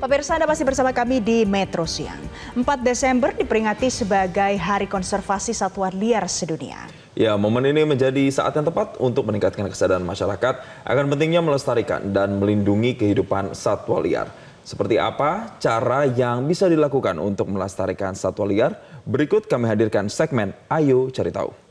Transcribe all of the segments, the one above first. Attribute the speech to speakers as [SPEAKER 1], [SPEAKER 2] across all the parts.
[SPEAKER 1] Pemirsa, Anda masih bersama kami di Metro Siang. 4 Desember diperingati sebagai Hari Konservasi Satwa Liar Sedunia.
[SPEAKER 2] Ya, momen ini menjadi saat yang tepat untuk meningkatkan kesadaran masyarakat akan pentingnya melestarikan dan melindungi kehidupan satwa liar. Seperti apa cara yang bisa dilakukan untuk melestarikan satwa liar? Berikut kami hadirkan segmen Ayo Cari Tahu.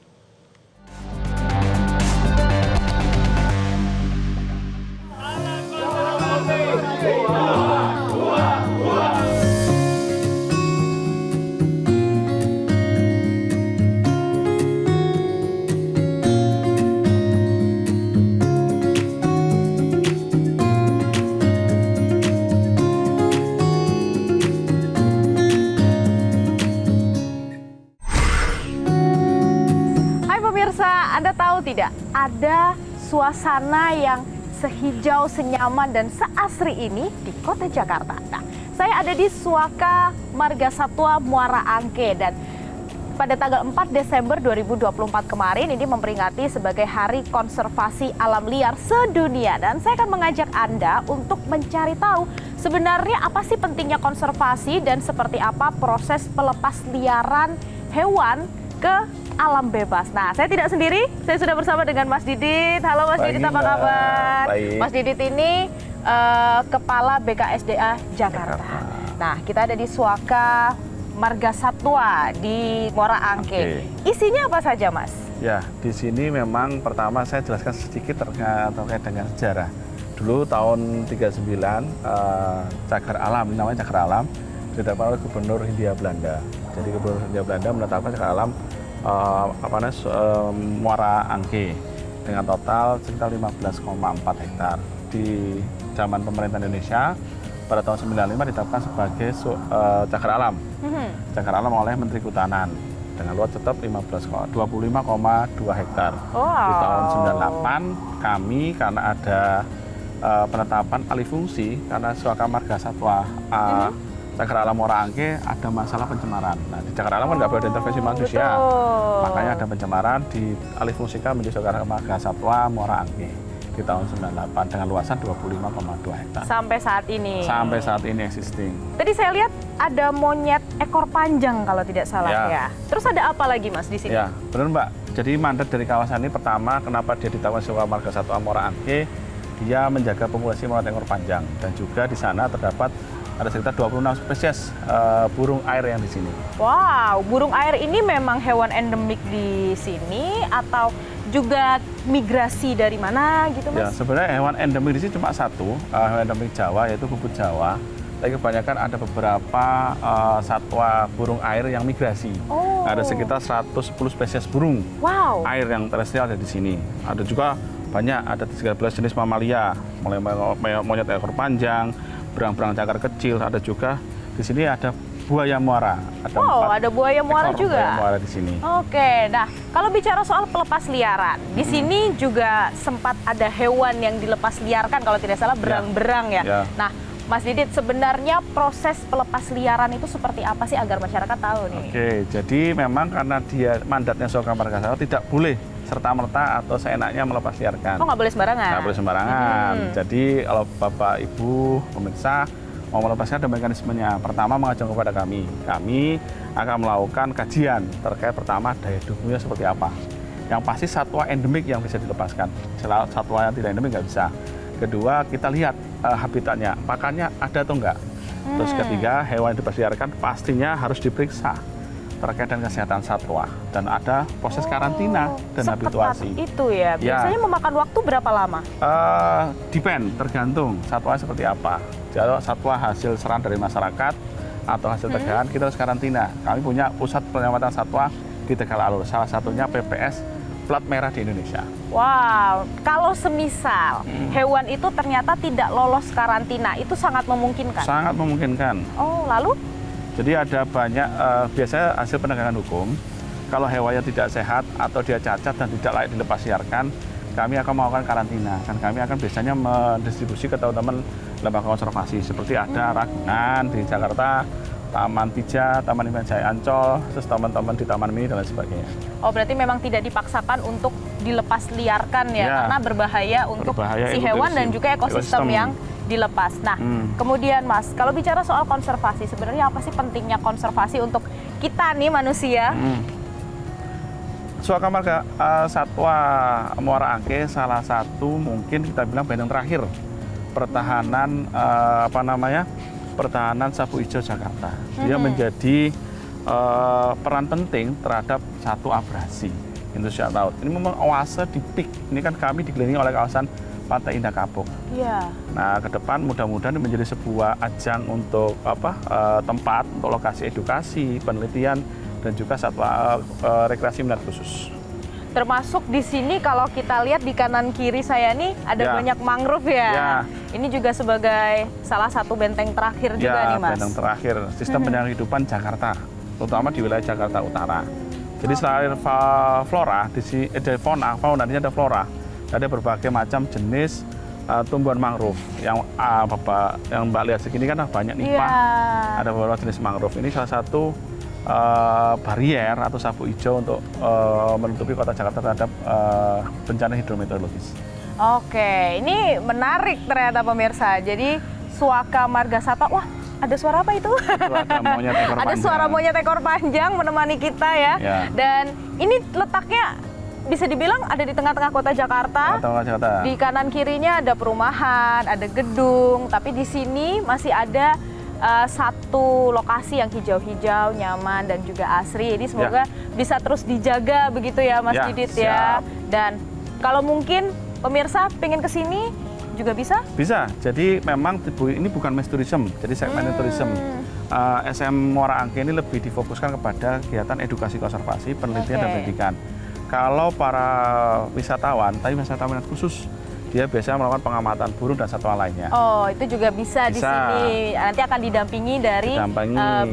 [SPEAKER 3] Anda tahu tidak, ada suasana yang sehijau, senyaman, dan seasri ini di kota Jakarta. Nah, saya ada di Suaka Marga Satwa Muara Angke, dan pada tanggal 4 Desember 2024 kemarin ini memperingati sebagai Hari Konservasi Alam Liar Sedunia. Dan saya akan mengajak Anda untuk mencari tahu sebenarnya apa sih pentingnya konservasi dan seperti apa proses pelepas liaran hewan ke alam bebas. Nah, saya tidak sendiri, saya sudah bersama dengan Mas Didit. Halo Mas Didit, apa kabar?
[SPEAKER 2] Baik.
[SPEAKER 3] Mas Didit ini Kepala BKSDA Jakarta. Nah, kita ada di Suaka Marga Satwa di Muara Angke. Isinya apa saja, Mas?
[SPEAKER 4] Ya, di sini memang pertama saya jelaskan sedikit terkait dengan sejarah. Dulu tahun 39 cagar alam, namanya cagar alam, ditetapkan oleh Gubernur Hindia Belanda. Jadi Gubernur Hindia Belanda menetapkan cagar alam Muara Angke dengan total sekitar 15,4 hektar. Di zaman pemerintah Indonesia pada tahun 95 ditetapkan sebagai cagar alam. Cagar alam oleh Menteri Kehutanan dengan luas tetap 25,2 hektar. Di tahun 98 kami karena ada penetapan alih fungsi karena Suaka Marga Satwa Cagar Alam Muara Angke ada masalah pencemaran. Nah, di cagar alam kan nggak boleh ada intervensi manusia. Makanya ada pencemaran, dialihfungsikan menjadi Suaka Marga Satwa Muara Angke di tahun 98 dengan luasan 25,2 hektar.
[SPEAKER 3] Sampai saat ini? Sampai
[SPEAKER 4] saat ini existing.
[SPEAKER 3] Tadi saya lihat ada monyet ekor panjang kalau tidak salah ya. Terus ada apa lagi Mas di sini?
[SPEAKER 4] Ya, benar Mbak. Jadi mandat dari kawasan ini pertama, kenapa dia ditetapkan Suaka Marga Satwa Muara Angke, dia menjaga populasi monyet ekor panjang. Dan juga di sana terdapat ada sekitar 26 spesies burung air yang di sini.
[SPEAKER 3] Wow, burung air ini memang hewan endemik di sini atau juga migrasi dari mana gitu Mas?
[SPEAKER 4] Ya, sebenarnya hewan endemik di sini cuma satu, hewan endemik Jawa yaitu bubut Jawa. Tapi kebanyakan ada beberapa satwa burung air yang migrasi. Ada sekitar 110 spesies burung air yang terestrial ada di sini. Ada juga banyak, ada 13 jenis mamalia, mulai monyet ekor panjang, berang-berang cakar kecil, ada juga di sini ada buaya muara.
[SPEAKER 3] Ada buaya muara juga.
[SPEAKER 4] Buaya muara di sini.
[SPEAKER 3] Oke, nah kalau bicara soal pelepas liaran, di sini juga sempat ada hewan yang dilepas liarkan kalau tidak salah berang-berang ya. Nah, Mas Didit, sebenarnya proses pelepas liaran itu seperti apa sih agar masyarakat tahu nih?
[SPEAKER 4] Oke, jadi memang karena dia mandatnya Suaka Marga Satwa tidak boleh serta-merta atau seenaknya melepas liarkan.
[SPEAKER 3] Nggak boleh sembarangan? Nggak
[SPEAKER 4] boleh sembarangan. Jadi kalau Bapak, Ibu, pemirsa mau melepaskan ada mekanismenya. Pertama mengajukan kepada kami. Kami akan melakukan kajian terkait pertama daya dukungnya seperti apa. Yang pasti satwa endemik yang bisa dilepaskan. Satwa yang tidak endemik nggak bisa. Kedua, kita lihat habitatnya, pakannya ada atau enggak. Terus ketiga, hewan yang dilepas liarkan pastinya harus diperiksa terkait dengan kesehatan satwa dan ada proses karantina dan habituasi.
[SPEAKER 3] Itu ya. Biasanya memakan waktu berapa lama?
[SPEAKER 4] Tergantung satwa seperti apa. Kalau satwa hasil serang dari masyarakat atau hasil tegalan, kita harus karantina. Kami punya pusat penyelamatan satwa di Tegal Alur, salah satunya PPS plat merah di Indonesia.
[SPEAKER 3] Wow, kalau semisal hewan itu ternyata tidak lolos karantina, itu sangat memungkinkan?
[SPEAKER 4] Sangat memungkinkan.
[SPEAKER 3] Lalu?
[SPEAKER 4] Jadi ada banyak, biasanya hasil penegakan hukum, kalau hewannya tidak sehat atau dia cacat dan tidak layak dilepas liarkan, kami akan melakukan karantina. Dan kami akan biasanya mendistribusi ke teman-teman lembaga konservasi. Seperti ada Ragunan di Jakarta, Taman Pija, Taman Impian Jaya Ancol, terus teman-teman di Taman Mini dan lain sebagainya.
[SPEAKER 3] Berarti memang tidak dipaksakan untuk dilepas liarkan ya, karena berbahaya untuk si hewan dan juga ekosistem yang dilepas. Nah, kemudian Mas, kalau bicara soal konservasi, sebenarnya apa sih pentingnya konservasi untuk kita nih manusia?
[SPEAKER 4] Suaka Marga Satwa Muara Angke salah satu mungkin kita bilang benteng terakhir pertahanan pertahanan sapu hijau Jakarta. Dia menjadi peran penting terhadap satu abrasi Indonesia laut. Ini memang oase di peak. Ini kan kami dikelilingi oleh kawasan Pantai Indah Kapuk.
[SPEAKER 3] Iya.
[SPEAKER 4] Nah, ke depan mudah-mudahan ini menjadi sebuah ajang untuk tempat untuk lokasi edukasi, penelitian dan juga satwa rekreasi minat khusus.
[SPEAKER 3] Termasuk di sini kalau kita lihat di kanan kiri saya nih ada banyak mangrove ya. Ini juga sebagai salah satu benteng terakhir juga nih Mas.
[SPEAKER 4] Benteng terakhir sistem penjaga kehidupan Jakarta, terutama di wilayah Jakarta Utara. Jadi selain flora, di sini ada fauna, ini ada flora. Ada berbagai macam jenis tumbuhan mangrove yang Mbak lihat segini kan banyak nipah. Ada beberapa jenis mangrove. Ini salah satu barier atau sapu hijau untuk menutupi kota Jakarta terhadap bencana hidrometeorologis.
[SPEAKER 3] Oke, ini menarik ternyata pemirsa. Jadi Suaka Marga Satwa, wah ada suara apa itu?
[SPEAKER 4] Ada monyet ekor
[SPEAKER 3] ada
[SPEAKER 4] panjang.
[SPEAKER 3] suara monyet ekor panjang menemani kita ya. Dan ini letaknya bisa dibilang ada di tengah-tengah kota Jakarta. Di kanan kirinya ada perumahan, ada gedung, tapi di sini masih ada satu lokasi yang hijau-hijau, nyaman dan juga asri. Ini semoga bisa terus dijaga begitu ya Mas Didit ya. Dan kalau mungkin pemirsa pengen ke sini juga bisa?
[SPEAKER 4] Bisa. Jadi memang ini bukan mass tourism, jadi segmen tourism. SM Muara Angke ini lebih difokuskan kepada kegiatan edukasi konservasi, penelitian dan pendidikan. Kalau para wisatawan, tapi wisatawan khusus, dia biasanya melakukan pengamatan burung dan satwa lainnya.
[SPEAKER 3] Oh, itu juga bisa di sini. Nanti akan didampingi dari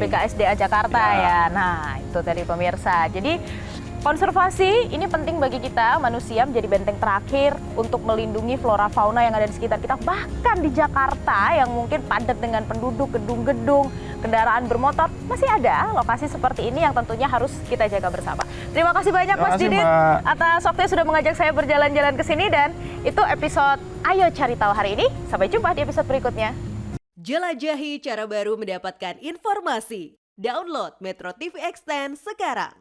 [SPEAKER 3] BKSDA Jakarta ya. Nah, itu dari pemirsa. Jadi konservasi ini penting bagi kita manusia, menjadi benteng terakhir untuk melindungi flora fauna yang ada di sekitar kita. Bahkan di Jakarta yang mungkin padat dengan penduduk, gedung-gedung, kendaraan bermotor, masih ada lokasi seperti ini yang tentunya harus kita jaga bersama. Terima kasih banyak Mas Didit atas waktunya sudah mengajak saya berjalan-jalan ke sini, dan itu episode Ayo Cari Tahu hari ini. Sampai jumpa di episode berikutnya.
[SPEAKER 5] Jelajahi cara baru mendapatkan informasi. Download Metro TV Extend sekarang.